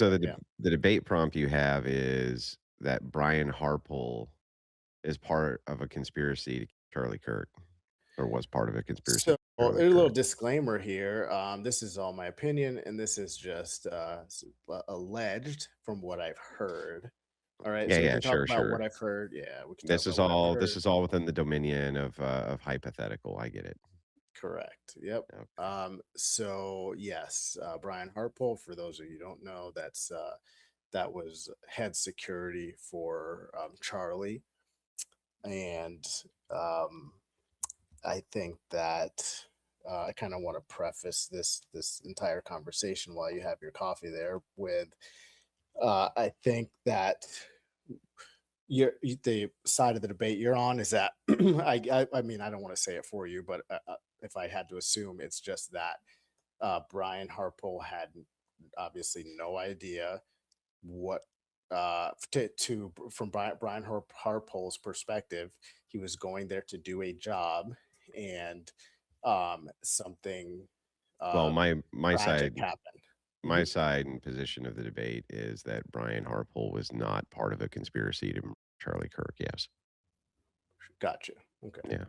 So Yeah. the debate prompt you have is that Brian Harpole is part of a conspiracy to Charlie Kirk, or was part of a conspiracy So, to a Charlie little Kirk. disclaimer here. This is all my opinion, and this is just alleged from what I've heard. All right, Yeah, so we yeah, can talk sure, about what sure. I've heard. Yeah, we can talk about what I've This heard. is all within the dominion of hypothetical. I get it. Correct. Yep. Okay. So yes, Brian Harpole. For those of you who don't know, that was head security for Charlie, and um, I think that I kind of want to preface this entire conversation while you have your coffee there with I think that the side of the debate you're on is that I mean I don't want to say it for you, but if I had to assume, it's just that Brian Harpole had obviously no idea what to from Brian Harpole's perspective, he was going there to do a job, and something Well, um tragic happened. my Mhm. side and position of the debate is that Brian Harpole was not part of a conspiracy to murder Charlie Kirk. Yes. Gotcha. Okay. Yeah.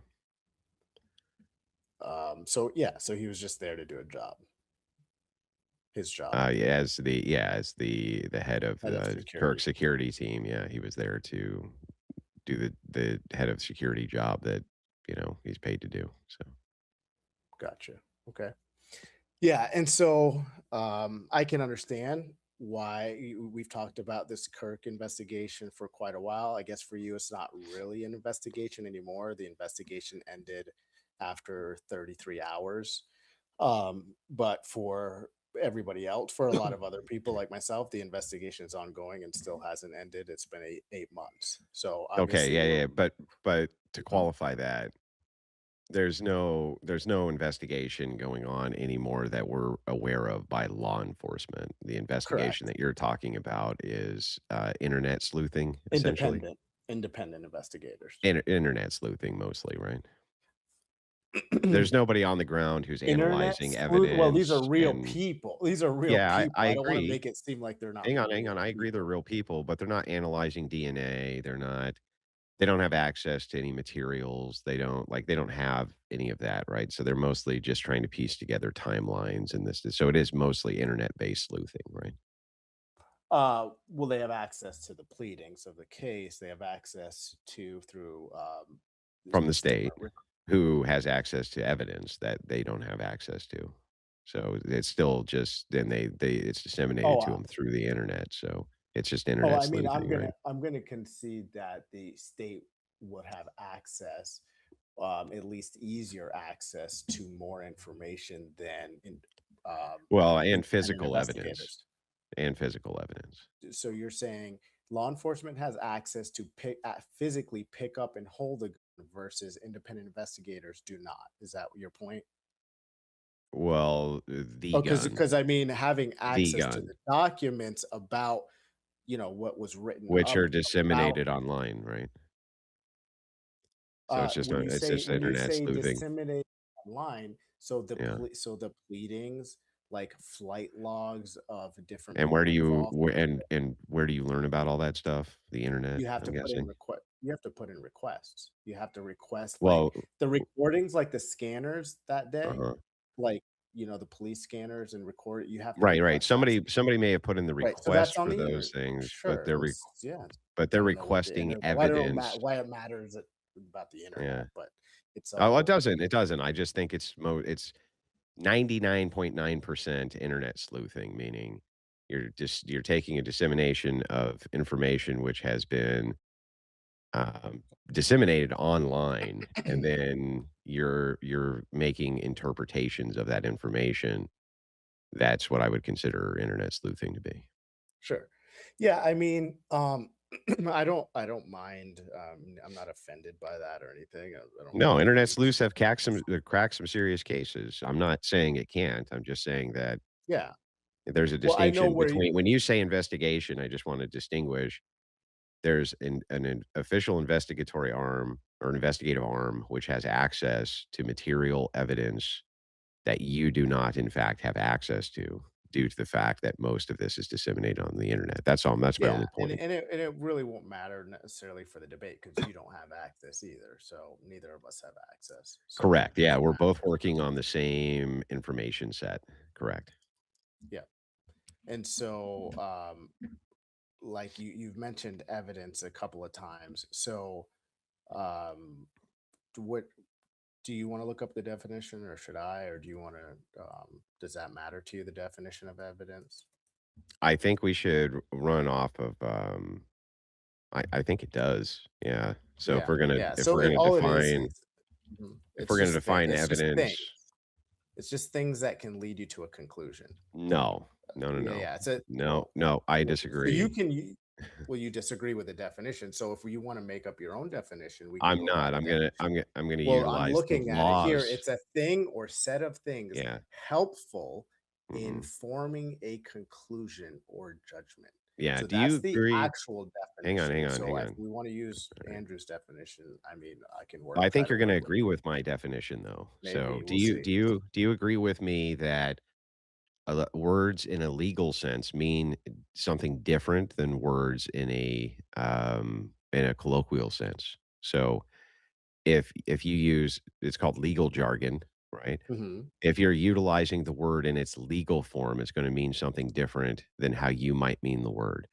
So yeah, so he was just there to do a job, his job, Yeah, as the head of head of the Kirk security. security team. Yeah, he was there to do the head of security job that he's paid to do. So Gotcha. Okay. Yeah, and so I can understand why we've talked about this Kirk investigation for quite a while. I guess for you, it's not really an investigation anymore. The investigation ended after 33 hours. But for everybody else, for a lot of other people like myself, the investigation is ongoing and still hasn't ended. It's been 8 months. So okay, obviously, yeah, we're yeah, but to Mhm. qualify that, there's no investigation going on anymore that we're aware of by law enforcement. The investigation Correct. that you're talking about is internet sleuthing, essentially. Independent investigators. Internet sleuthing, mostly, right? There's nobody on the ground who's Internet analyzing sleuth well, these are evidence, real and people. These are real yeah, people. I I don't wanna agree. make it seem like they're not Hang on, real I agree they're people. real people, but they're not analyzing DNA, they don't have access to any materials, they don't have any of that, right? So they're mostly just trying to piece together timelines, and this is so it is mostly internet-based sleuthing, right? Well, they have access to the pleadings of the case. They have access to through, From the state, different rec who has access to evidence that they don't have access to. So it's still just then they it's disseminated oh, to them through the internet, so it's just I internet mean, sleuthing, right? I'm gonna concede that the state would have access, at least easier access to more information than Well, independent investigators. and physical evidence. So you're saying law enforcement has access to physically pick up and hold a gun versus independent investigators do not. Is that your point? Well, Oh, because I mean, having the access to gun, the documents about what was written which up are about disseminated online, right? So it's just when you internet say sleuthing. disseminate online, so Yeah. the pleadings, like flight logs of different And where do people you involved, and where do you learn about all that stuff? The internet, you have I'm to put in guessing? request you have to put in requests. You have to request, like, Well, the recordings, like the scanners that day, uh-huh. like, the police scanners and record you have to Right, right. request those. Somebody may have put in the Right, so that's request on for the those internet. things, Sure, it's yeah. but I they're don't know what the requesting internet well, I don't know evidence. why it matters about the Yeah. internet, but it's Oh, all it doesn't. I just think it's 99.9% internet sleuthing, meaning you're taking a dissemination of information which has been disseminated online, and then you're making interpretations of that information. That's what I would consider internet sleuthing to be. sure. Yeah, I mean, I don't mind, I'm not offended by that or anything. I don't No, think internet it's sleuths have cracked some serious cases. I'm not saying it can't. I'm just saying that yeah. there's a Well, I know distinction where you between when you say investigation, I just want to distinguish. There's an official investigatory arm or investigative arm which has access to material evidence that you do not, in fact, have access to. due to the fact that most of this is disseminated on the internet. That's all. That's my Yeah, only point. and it really won't matter necessarily for the debate because you don't have access either, so neither of us have access, so it Correct. Yeah, doesn't we're matter. both working on the same information set. Correct. Yeah, and so, like you've mentioned evidence a couple of times, so, um, what do you wanna look up the definition, or should I, or do you wanna, does that matter to you, the definition of evidence? I think we should run off of, I think it does. Yeah. So Yeah, yeah, if so we're it gonna all it is define is mhm, if we're gonna define it's just evidence, things. It's just things that can lead you to a conclusion. no. No, no, Yeah, no. yeah, it's a No, well, no, I so you disagree. can you well, you disagree with the definition, so if you wanna make up your own definition, we can I'm go by not. the definition. I'm gonna Well, I'm utilize the looking at it here, laws. it's a thing or set of things Yeah. helpful in Mhm. forming a conclusion or judgment. Yeah. So Do you that's the agree actual hang definition. on, So hang if on. we wanna use Alright. Andrew's definition, I mean, I can I try think to you're gonna work with agree it. with my definition, though. So, Maybe, we'll see. do you agree with me that words in a legal sense mean something different than words in a colloquial sense? So, if you use it's called legal jargon, right? Mhm. If you're utilizing the word in its legal form, it's gonna mean something different than how you might mean the word.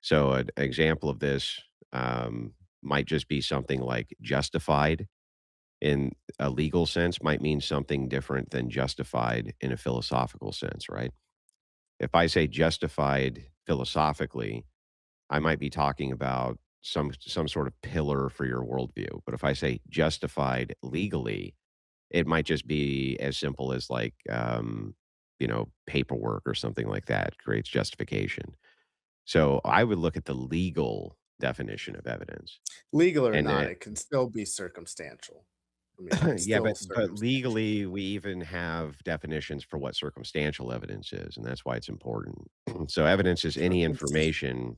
So, an example of this, might just be something like justified in a legal sense might mean something different than justified in a philosophical sense, right? If I say justified philosophically, I might be talking about some sort of pillar for your worldview. But if I say justified legally, it might just be as simple as like paperwork or something like that creates justification. So I would look at the legal definition of evidence. Legal or And not, it can still be circumstantial. I mean, it's yeah, still but circumstantial. legally, we even have definitions for what circumstantial evidence is, and that's why it's important. So evidence is any Circum information,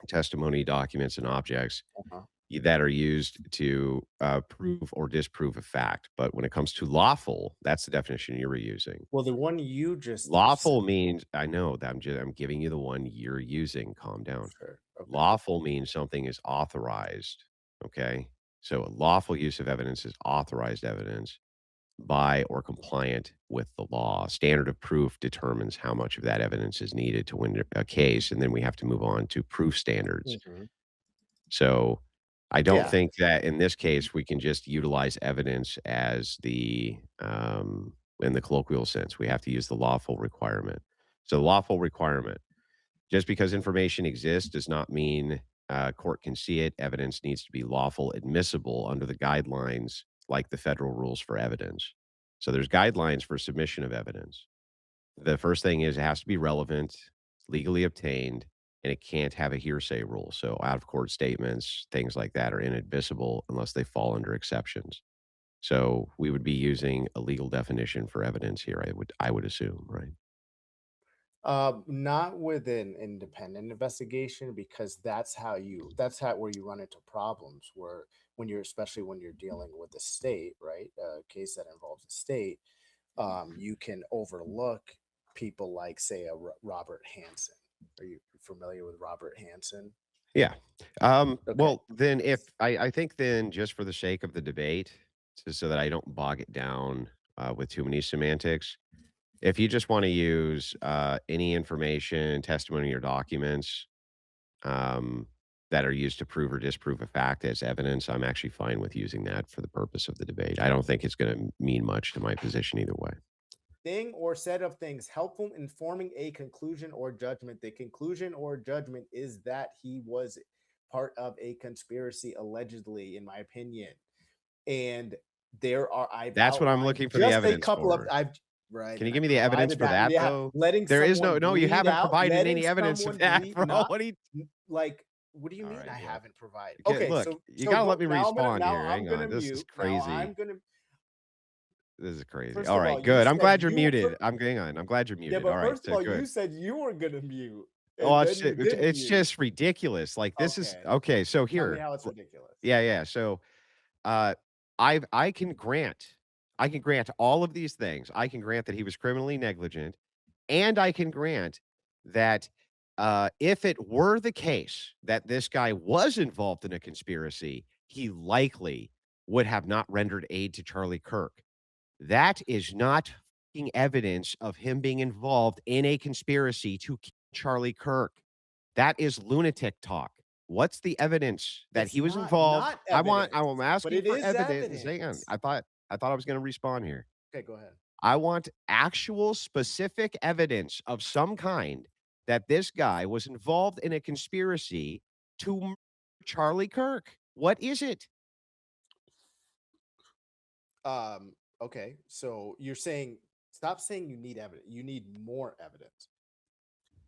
testimony, documents, and objects uh-huh. that are used to prove or disprove a fact. But when it comes to lawful, that's the definition you were using. Well, the one you just said Lawful means I know that I'm giving you the one you're using. Calm down. sure, okay. Lawful means something is authorized. Okay. So lawful use of evidence is authorized evidence by or compliant with the law. Standard of proof determines how much of that evidence is needed to win a case, and then we have to move on to proof standards. Mhm. So, I don't Yeah. think that in this case we can just utilize evidence as in the colloquial sense. We have to use the lawful requirement. So, lawful requirement just because information exists does not mean court can see it. Evidence needs to be lawful, admissible under the guidelines like the federal rules for evidence. So there's guidelines for submission of evidence. The first thing is it has to be relevant, legally obtained, and it can't have a hearsay rule. So out of court statements, things like that are inadmissible unless they fall under exceptions. So we would be using a legal definition for evidence here. I would assume, right? Not with an independent investigation because that's how where you run into problems where when you're especially when you're dealing with the state, right? A case that involves the state, you can overlook people like, say, a Robert Hansen. Are you familiar with Robert Hansen? Yeah. Okay. Well, then if I think then just for the sake of the debate, so that I don't bog it down with too many semantics, if you just want to use any information, testimony, or documents um, that are used to prove or disprove a fact as evidence, I'm actually fine with using that for the purpose of the debate. I don't think it's going to mean much to my position either way. Thing or set of things helpful in forming a conclusion or judgment. The conclusion or judgment is that he was part of a conspiracy, allegedly, in my opinion. And I've That's what I'm outlined looking for the just a evidence couple of, for. I've, right. Can you And I give me the evidence provided for that. that, Yeah. though? Letting There is someone no, you bleed haven't out, provided letting any evidence of someone that, bleed, bro. not What do you like, what do you All mean I right, look. haven't provided? Get Okay. look, So, you gotta let me respond now here. I'm Hang going to on. This is mute. Now I'm crazy. going to, This is crazy. first All of right, all, you good. I'm said glad you're you muted. I'm hang on. I'm glad you're yeah, muted. All but right, first of so all, you good. said you were gonna mute, Oh, and then you didn't it's mute. just ridiculous. Like this is Okay, okay. So tell me here, how it's ridiculous. yeah, yeah. So uh, I can grant, I can grant all of these things. I can grant that he was criminally negligent. And I can grant that, if it were the case that this guy was involved in a conspiracy, he likely would have not rendered aid to Charlie Kirk. That is not fucking evidence of him being involved in a conspiracy to kill Charlie Kirk. That is lunatic talk. What's the evidence that It's he was not involved? I'm evidence, but asking it for is evidence. Hang on. evidence. I thought I was gonna respond here. Okay, go ahead. I want actual specific evidence of some kind that this guy was involved in a conspiracy to murder Charlie Kirk. What is it? Okay, so you're saying stop saying you need evidence. You need more evidence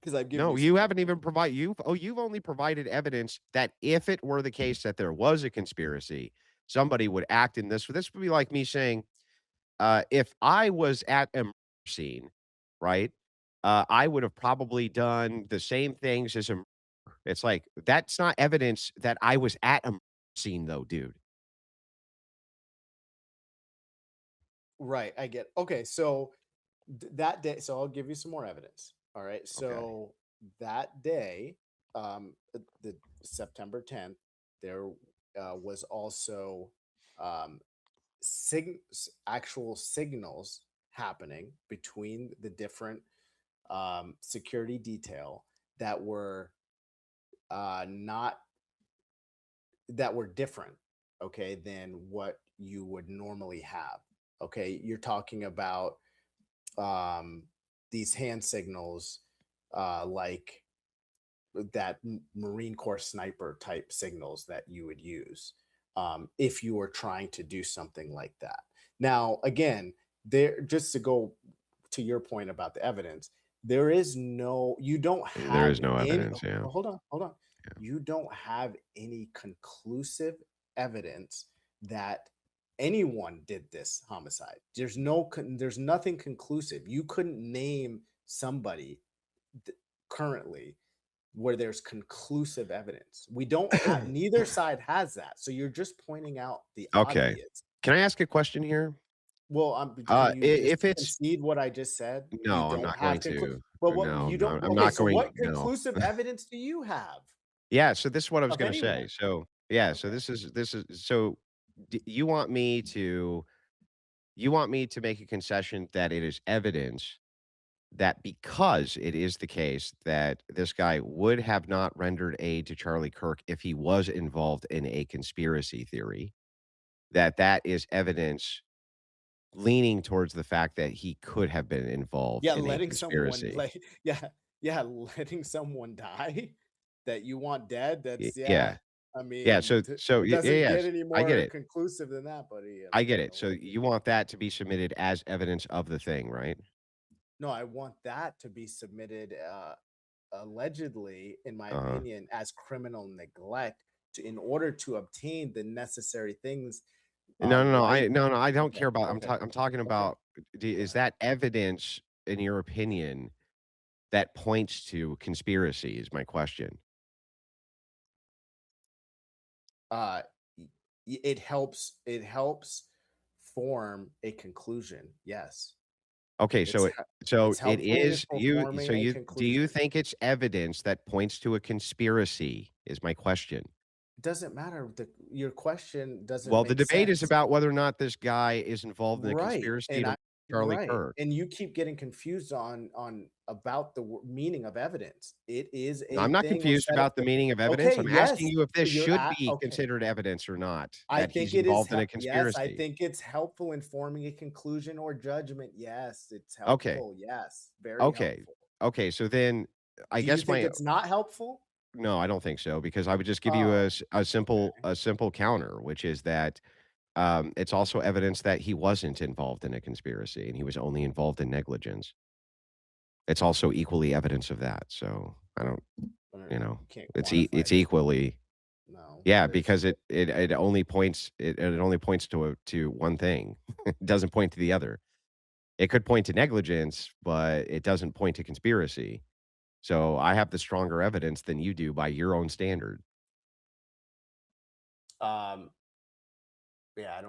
because I've given No, you you some haven't evidence. even provided you've only provided evidence that if it were the case that there was a conspiracy, somebody would act in this would be like me saying, if I was at a murder scene, right? I would have probably done the same things as a murderer. It's like that's not evidence that I was at a murder scene though, dude. Right, I get. Okay, so that day, so I'll give you some more evidence. All right, Okay. so that day, the September 10th, there was also um, actual signals happening between the different security detail that were not that were different, okay, than what you would normally have. Okay, you're talking about um, these hand signals, like that Marine Corps sniper type signals that you would use if you were trying to do something like that. Now, again, there just to go to your point about the evidence, there is no, you don't There have is no any. evidence, yeah. Hold on. You don't have any conclusive evidence that anyone did this homicide. There's nothing conclusive. You couldn't name somebody currently where there's conclusive evidence. We don't have, Yeah. neither side has that. So you're just pointing out the Okay. obvious. Can I ask a question here? Well, can you just If it's concede what I just said? You no, I'm don't not have going to. but what No, you no, don't, I'm okay, not so going what no. conclusive evidence do you have Yeah, so this is what I was of gonna say. anyone? So, yeah, so Okay. this is so d you want me to make a concession that it is evidence that because it is the case that this guy would have not rendered aid to Charlie Kirk if he was involved in a conspiracy theory, that that is evidence leaning towards the fact that he could have been involved Yeah, in a letting someone conspiracy. like yeah, letting someone die that you want dead, Y that's yeah. yeah. I Yeah, mean, so it y doesn't get yes, any I get more it. conclusive than that, buddy. I I mean, get you it. know So what I mean? you want that to be submitted as evidence of the thing, right? No, I want that to be submitted, allegedly, in my Uh-huh. opinion, as criminal neglect in order to obtain the necessary things. No, no, no, Right? I don't Okay, care about okay, I'm talking okay. about d Go is ahead. that evidence, in your opinion, that points to conspiracy is my question. Uh, it helps form a conclusion. Yes, Okay, it's so it's it helpful in is you so forming a you do you conclusion. think it's evidence that points to a conspiracy is my question. It doesn't matter. Your question doesn't Well, the make debate is sense. about whether or not this guy is involved in a Right, conspiracy and to I murder Charlie right, Kirk. and you keep getting confused on about the meaning of evidence. It is I'm a not thing or confused set of about the meaning of evidence. okay, I'm asking yes, you if this you're should at be okay. considered evidence or not, I that think he's it is involved in a yes, I conspiracy. think it's helpful in forming a conclusion or judgment. Yes, it's Okay. helpful. Yes, very Okay. helpful. Okay, so then I Do you guess think my it's not helpful? no, I don't think so because I would just give you Oh, okay. a simple counter, which is that, it's also evidence that he wasn't involved in a conspiracy and he was only involved in negligence. It's also equally evidence of that, so I don't you know, You can't quantify it's that. equally No, yeah, there's because it only points it only points to one thing. It doesn't point to the other. It could point to negligence, but it doesn't point to conspiracy. So I have the stronger evidence than you do by your own standard. um yeah, I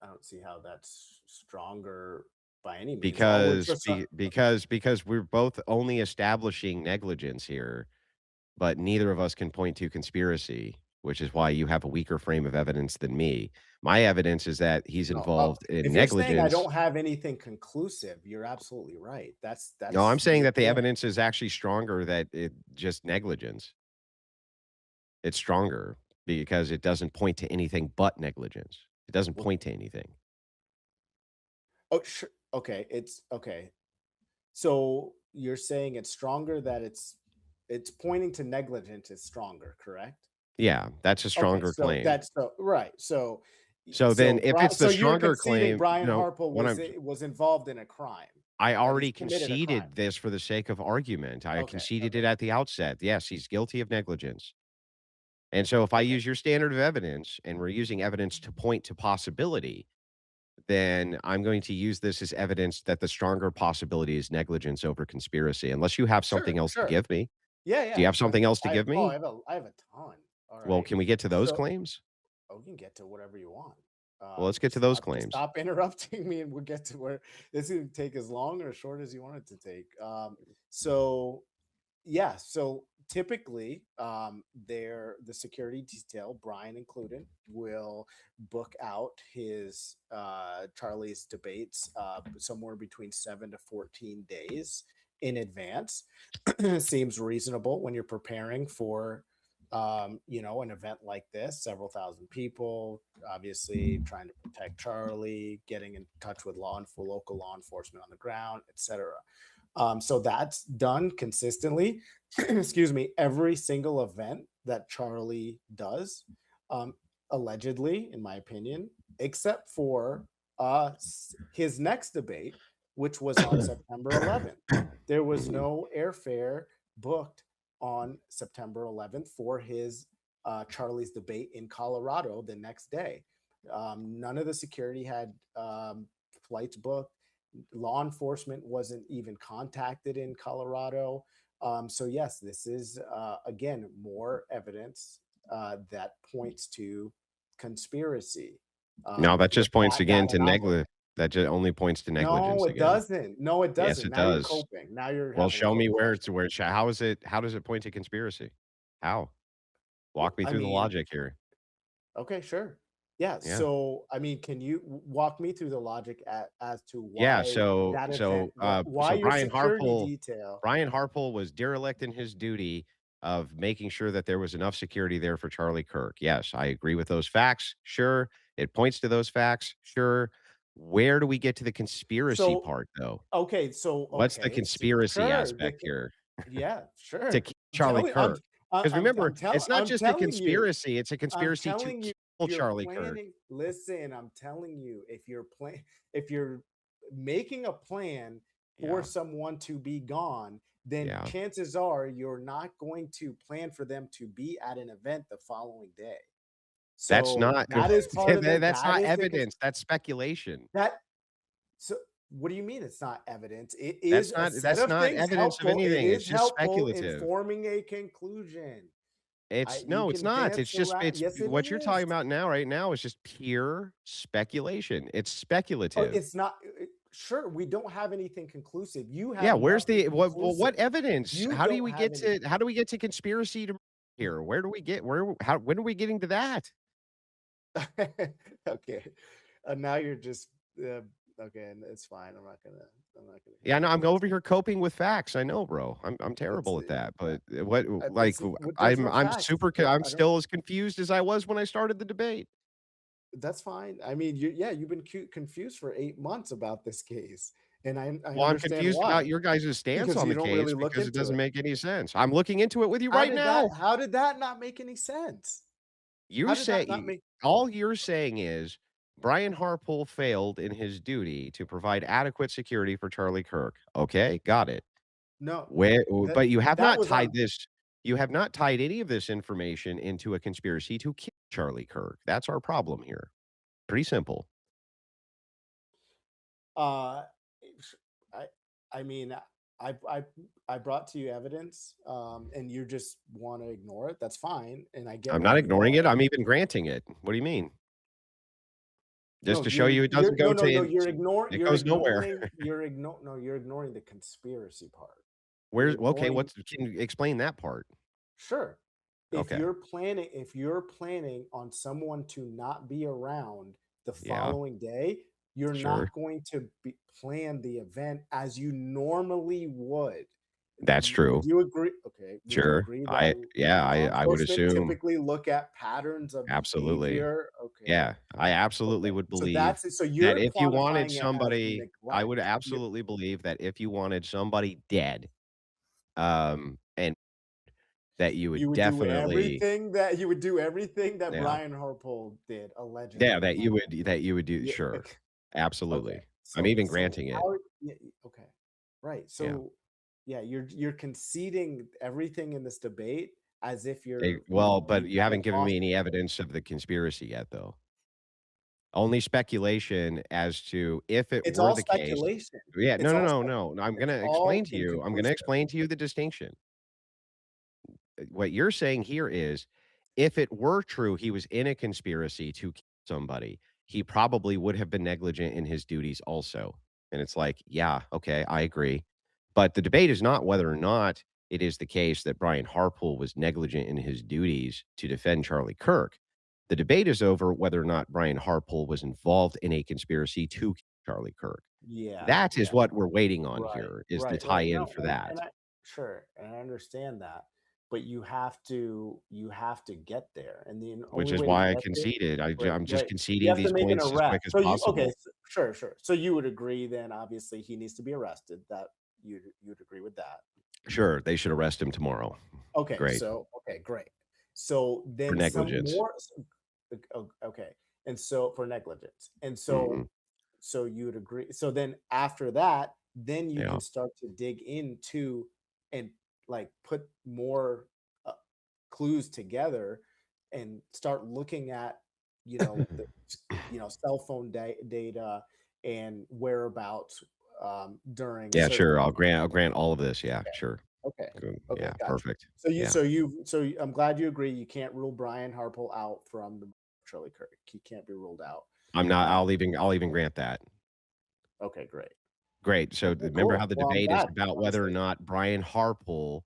don't see how that's stronger. by any means. All we're because just because we're both only establishing negligence here, but neither of us can point to conspiracy, which is why you have a weaker frame of evidence than me. My evidence is that he's no, involved in if you're saying I negligence. don't have anything conclusive, you're absolutely right. No, I'm That's saying your that the point. evidence is actually stronger that it just negligence. It's stronger because it doesn't point to anything but negligence. It doesn't Well, point to anything. oh, sure. Okay, it's okay. So you're saying it's stronger that it's pointing to negligence is stronger, correct? Yeah, that's a Okay, stronger so claim. that's so right. So So then if it's the So you're stronger conceding claim, Brian Harper what was involved in a crime, I at least already committed a crime. conceded this for the sake of argument. I Okay, conceded it okay, at the outset. Yes, he's guilty of negligence. And so if I okay. use your standard of evidence and we're using evidence to point to possibility, then I'm going to use this as evidence that the stronger possibility is negligence over conspiracy, unless you have Sure, something else to sure. give me. Yeah, Do you yeah. have something else to I give me? I have a ton. All Well, right. can we get to those So claims? we can get to whatever you want. Well, let's get to those Just claims. stop interrupting me, and we'll get to where this can take as long or as short as you want it to take. So yeah, so typically, the security detail, Brian included, will book out his Charlie's debates somewhere between 7 to 14 days in advance. Seems reasonable when you're preparing for an event like this, several thousand people, obviously trying to protect Charlie, getting in touch with local law enforcement on the ground, etc. So that's done consistently. Excuse me, every single event that Charlie does, um, allegedly, in my opinion, except for his next debate, which was on September 11th. There was Mhm. no airfare booked on September 11th for his Charlie's debate in Colorado the next day. None of the security had flights booked. Law enforcement wasn't even contacted in Colorado. So yes, this is again more evidence that points to conspiracy. No, that just points again That to anomaly. that just only points to No, negligence it again. doesn't. No, it Yes, doesn't. it Now you're does. coping. Now you're Well, having a show me cope where session. it's where how does it point to conspiracy? How? Well, Walk me I through the mean, logic here. okay, sure. Yeah. Yeah. So, I mean, can you walk me through the logic as to Yeah, why that event, why so your security detail? Brian Harpole was derelict in his duty of making sure that there was enough security there for Charlie Kirk. Yes, I agree with those facts. Sure. It points to those facts. Sure. Where do we get to the conspiracy So, part though? What's the conspiracy sure. aspect here Yeah, to sure. kill Charlie Kirk? Because remember, it's not I'm just a telling you, conspiracy, it's a I'm conspiracy to telling you, if kill you're Charlie Kirk. planning, listen, I'm telling you, if you're making a plan for Yeah. someone to be gone, then Yeah. chances are you're not going to plan for them to be at an event the following day. That's So not that is part of the that's that not is the evidence, that's speculation. that so what do you mean it's not evidence? It is a set That's of not things evidence of helpful. It anything, it's is just helpful in speculative. forming a conclusion. I It's You no, it's can not, dance around. it's Yes, it what you're talking is. about now right now is just pure speculation, it's Oh, speculative. it's not. Sure, we don't have anything conclusive. You Yeah, have where's nothing the what conclusive. evidence? You don't have How anything. do we get to conspiracy to here? Where do we get where how when are we getting to that? Okay, now you're just okay, and it's fine. I'm not gonna Yeah, hit no, you I'm with over here coping with facts. I know, bro. I'm it's terrible at that. uh, But what like it's there's no I'm facts. super There, I'm I don't. still as confused as I was when I started the debate. That's fine. I mean, yeah, you've been confused for 8 months about this case, and I Well, I'm understand confused about why your guys' stance because on you the don't case really look because it into doesn't it. make any sense. I'm looking into it with you right now. How did that not make any sense? You How did say that not make all you're saying is Brian Harpole failed in his duty to provide adequate security for Charlie Kirk. Okay, got it. no, Where that but that was on you have not tied any of this information into a conspiracy to kill Charlie Kirk. That's our problem here. Pretty simple. uh sh- I I mean I I I brought to you evidence and you just want to ignore it. That's fine and I get I'm where not you ignoring it. are. I'm even granting it. What do you mean? just No, to show you it you're doesn't go to in it you're goes nowhere. ignoring no, you're ignoring the conspiracy part. You're Where's okay, ignoring what's can you explain that part? sure. Okay. If you're planning on someone to not be around the Yeah, following day, you're sure. not going to plan the event as you normally would. That's Would true. you agree? Okay, would you Sure. agree that I yeah, law I would enforcement assume typically look at patterns of absolutely. behavior? Okay, Yeah, I absolutely okay. would So believe you're that if you wanted quantifying it as somebody I would neglect. absolutely believe that if you wanted somebody dead, and that you would definitely You would do everything that yeah. Brian Harpole did Yeah, allegedly. that you would do Yeah, sure. ok okay. Absolutely. I'm even So granting it. how yeah, okay. Right. Yeah. So, yeah, you're conceding everything in this debate as if Well, but you've you got haven't it given me any possible. evidence of the conspiracy yet, though. Only speculation as to if it It's were all the case. speculation. Yeah, It's no, no, all no, spec no, no, it's all I'm gonna inconclusive. explain to you the distinction. What you're saying here is, if it were true he was in a conspiracy to kill somebody, he probably would have been negligent in his duties also. And it's like, yeah, okay, I agree. But the debate is not whether or not it is the case that Brian Harpool was negligent in his duties to defend Charlie Kirk. The debate is over whether or not Brian Harpool was involved in a conspiracy to kill Charlie Kirk. Yeah, That is yeah. what we're waiting on Right, here, is the right. tie-in No, for that, and I sure, and I understand that, but you have to get there, and the which only is way to why I get there conceded. right, I'm just right. You conceding have to these make an points as arrest. quick as So you okay, possible. sure, sure. So you would agree then, obviously, he needs to be arrested, that you'd agree with that. Sure, they should arrest him tomorrow. Great. Okay, great. So For then some negligence. more okay, and so for negligence, and Mhm. so you would agree so then after that, then you Yeah. can start to dig into and, like, put more, clues together and start looking at, the cell phone data and whereabouts, during Yeah, sure, certain I'll grant all of this, yeah, okay, sure. okay, Good, okay, yeah, gotcha. perfect. So you Yeah. so you so you I'm glad you agree you can't rule Brian Harple out from the Charlie Kirk. He can't be ruled out. I'm not Um, I'll even grant that. okay, great. Great, so Okay, remember how cool. the Well, I'm debate is glad, about whether or honestly. not Brian Harpole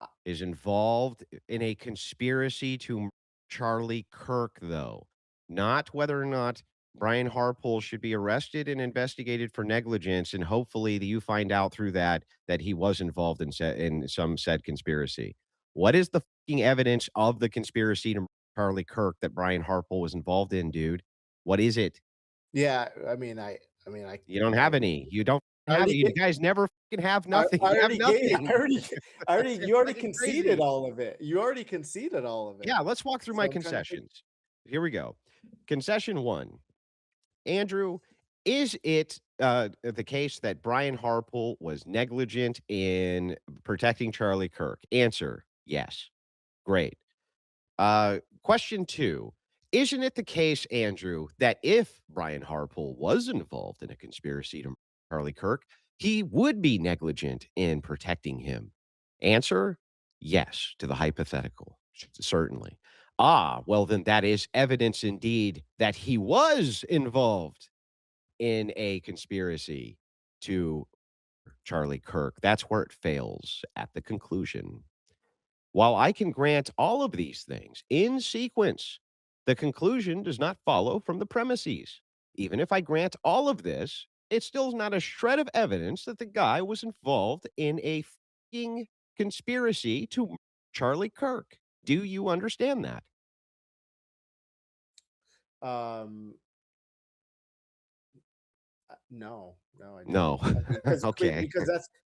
Uh, is involved in a conspiracy to Charlie Kirk, though, not whether or not Brian Harpole should be arrested and investigated for negligence, and hopefully that you find out through that he was involved in some said conspiracy. What is the fucking evidence of the conspiracy to Charlie Kirk that Brian Harpole was involved in, dude? What is it? yeah, I mean, You don't have I any. You don't I have already it. You guys never fucking have nothing. I You have already gave nothing. you It's already fucking conceded crazy. all of it. You already conceded all of it. Yeah, let's walk through So my I'm trying to think concessions. Here we go. Concession 1. Andrew, is it, the case that Brian Harpole was negligent in protecting Charlie Kirk? Answer, yes. Great. Question 2. Isn't it the case, Andrew, that if Brian Harpole was involved in a conspiracy to murder Charlie Kirk, he would be negligent in protecting him? Answer, yes, to the hypothetical. Certainly. Ah, well, then that is evidence indeed that he was involved in a conspiracy to Charlie Kirk. That's where it fails at the conclusion. While I can grant all of these things in sequence, the conclusion does not follow from the premises. Even if I grant all of this, it still is not a shred of evidence that the guy was involved in a fucking conspiracy to murder Charlie Kirk. Do you understand that? um no, no, I No. don't. I mean, Okay.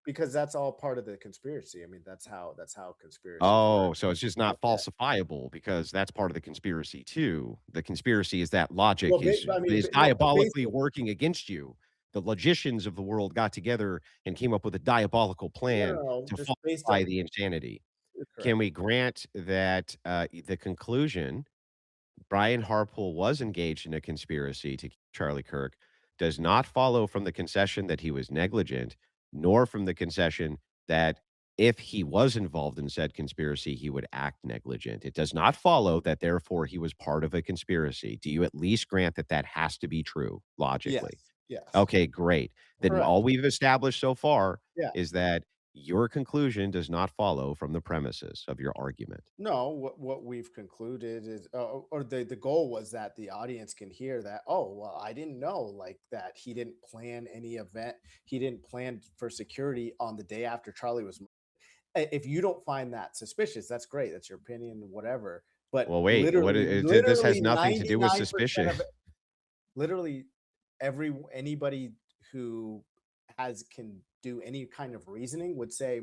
because that's all part of the conspiracy. I mean, that's how conspiracies Oh, work. so it's just not Yeah. falsifiable because that's part of the conspiracy too. The conspiracy is that logic Well, is I mean, is no, diabolically basic. working against you. The logicians of the world got together and came up with a diabolical No, plan no, no, to just based falsify on the insanity. Can correct. we grant that, the conclusion Brian Harpool was engaged in a conspiracy to kill Charlie Kirk does not follow from the concession that he was negligent, nor from the concession that if he was involved in said conspiracy, he would act negligent. It does not follow that therefore he was part of a conspiracy. Do you at least grant that that has to be true logically? Yes, yes, Okay, great. Then all correct. we've established so far Yeah. is that your conclusion does not follow from the premises of your argument. No, what we've concluded is, or the goal was that the audience can hear that. Oh, well, I didn't know like that. He didn't plan any event. He didn't plan for security on the day after Charlie was. If you don't find that suspicious, that's great. That's your opinion, whatever. But Well, wait, what literally, is this has literally nothing to do with 99% suspicion. of it, literally anybody who has can do any kind of reasoning would say,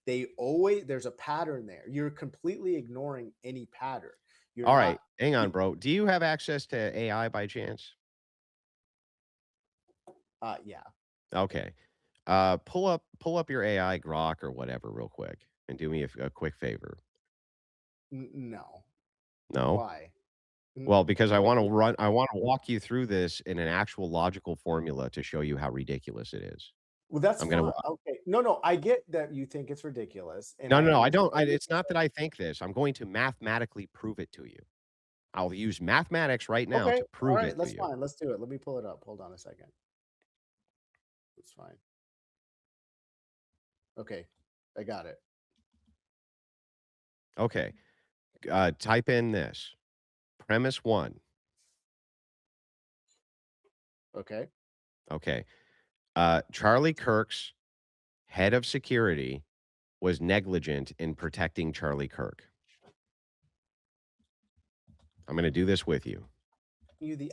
they always there's a pattern there. You're completely ignoring any pattern. You're All right, not. hang on, you- bro. Do you have access to AI by chance? yeah. Okay. Pull up your AI Grok or whatever real quick and do me a quick favor. No. No? Why? Well, because Why? I wanna walk you through this in an actual logical formula to show you how ridiculous it is. Well, that's I'm gonna fine. Okay. No, no, I get that you think it's ridiculous, and No, I no, no, I understand don't it's not that I think this. I'm going to mathematically prove it to you. I'll use mathematics right now okay. to All prove right, it to that's you. fine. Let's do it. Let me pull it up. Hold on a second. It's fine. Okay. I got it. Okay. Type in this. Premise 1. Okay. Okay. Charlie Kirk's head of security was negligent in protecting Charlie Kirk. I'm gonna do this with you.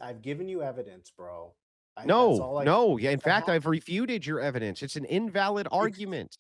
I've given you evidence, bro. That's No, all I no. Yeah, in I fact, have. I've refuted your evidence. It's an invalid It's argument.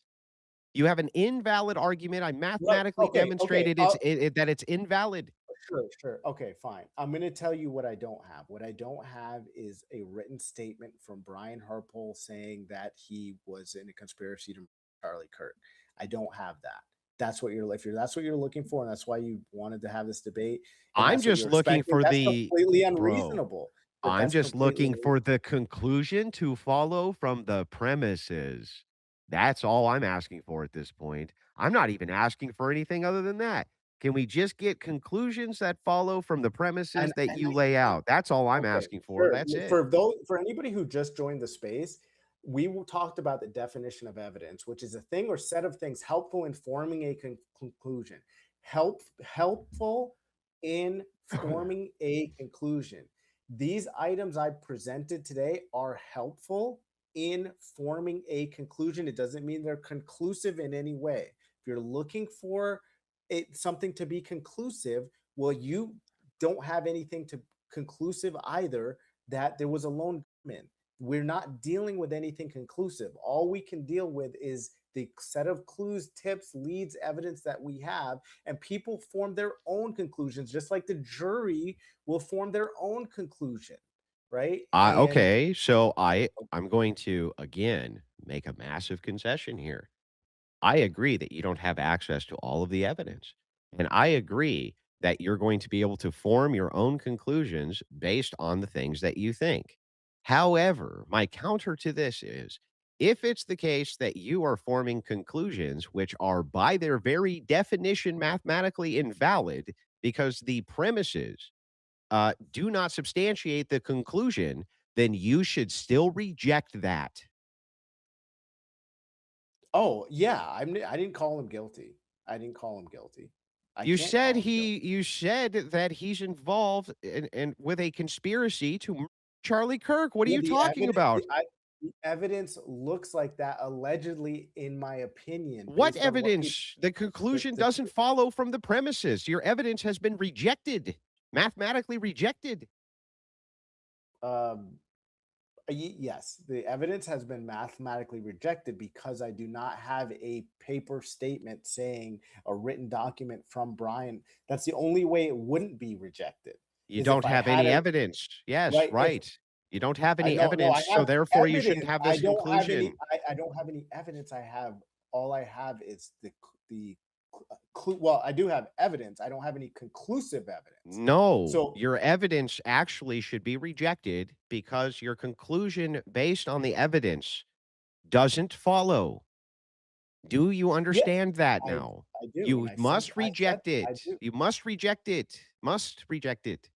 You have an invalid argument. I right. mathematically Okay. Okay. demonstrated that it's invalid. Sure, sure. Okay, fine. I'm going to tell you what I don't have. What I don't have is a written statement from Brian Harpole saying that he was in a conspiracy to murder Charlie Kirk. I don't have that. That's what you're if you're that's what you're looking for, and that's why you wanted to have this debate, and I'm that's what just you're looking expecting. for That's the completely bro. unreasonable. I'm That's just completely looking for unreasonable. the conclusion to follow from the premises. That's all I'm asking for at this point. I'm not even asking for anything other than that. Can we just get conclusions that follow from the premises that And you lay out? That's all I'm Okay, asking for. sure. That's it. For anybody who just joined the space, talked about the definition of evidence, which is a thing or set of things helpful in forming a conclusion. Helpful in forming a conclusion. These items I presented today are helpful in forming a conclusion. It doesn't mean they're conclusive in any way. If you're looking for something to be conclusive, well, you don't have anything to conclusive either that there was a lone gunman. We're not dealing with anything conclusive. All we can deal with is the set of clues, tips, leads, evidence that we have, and people form their own conclusions, just like the jury will form their own conclusion, right? And Okay, so I'm going to again make a massive concession here. I agree that you don't have access to all of the evidence. And I agree that you're going to be able to form your own conclusions based on the things that you think. However, my counter to this is if it's the case that you are forming conclusions which are by their very definition mathematically invalid because the premises do not substantiate the conclusion, then you should still reject that. oh yeah, I didn't call him guilty. I didn't call him guilty. I You can't said call him guilty. you said that he's involved in with a conspiracy to Charlie Kirk. What are Well, you talking about? the evidence looks like that allegedly, in my opinion, What based on what people evidence? The conclusion the doesn't follow from the premises. Your evidence has been rejected, mathematically rejected. um, yes, the evidence has been mathematically rejected because I do not have a paper statement saying a written document from Brian. That's the only way it wouldn't be rejected You is if don't I have had any a evidence. Yes, right if right. You don't have I any no, I evidence, so have therefore you shouldn't evidence. have this conclusion. I don't have any evidence. I have all I have is the clue. Well, I do have evidence. I don't have any conclusive evidence. No, So your evidence actually should be rejected because your conclusion based on the evidence doesn't follow. Do you Yes, understand that I now? I do, and You I see must I said reject I it. do. You must reject it. Must reject it.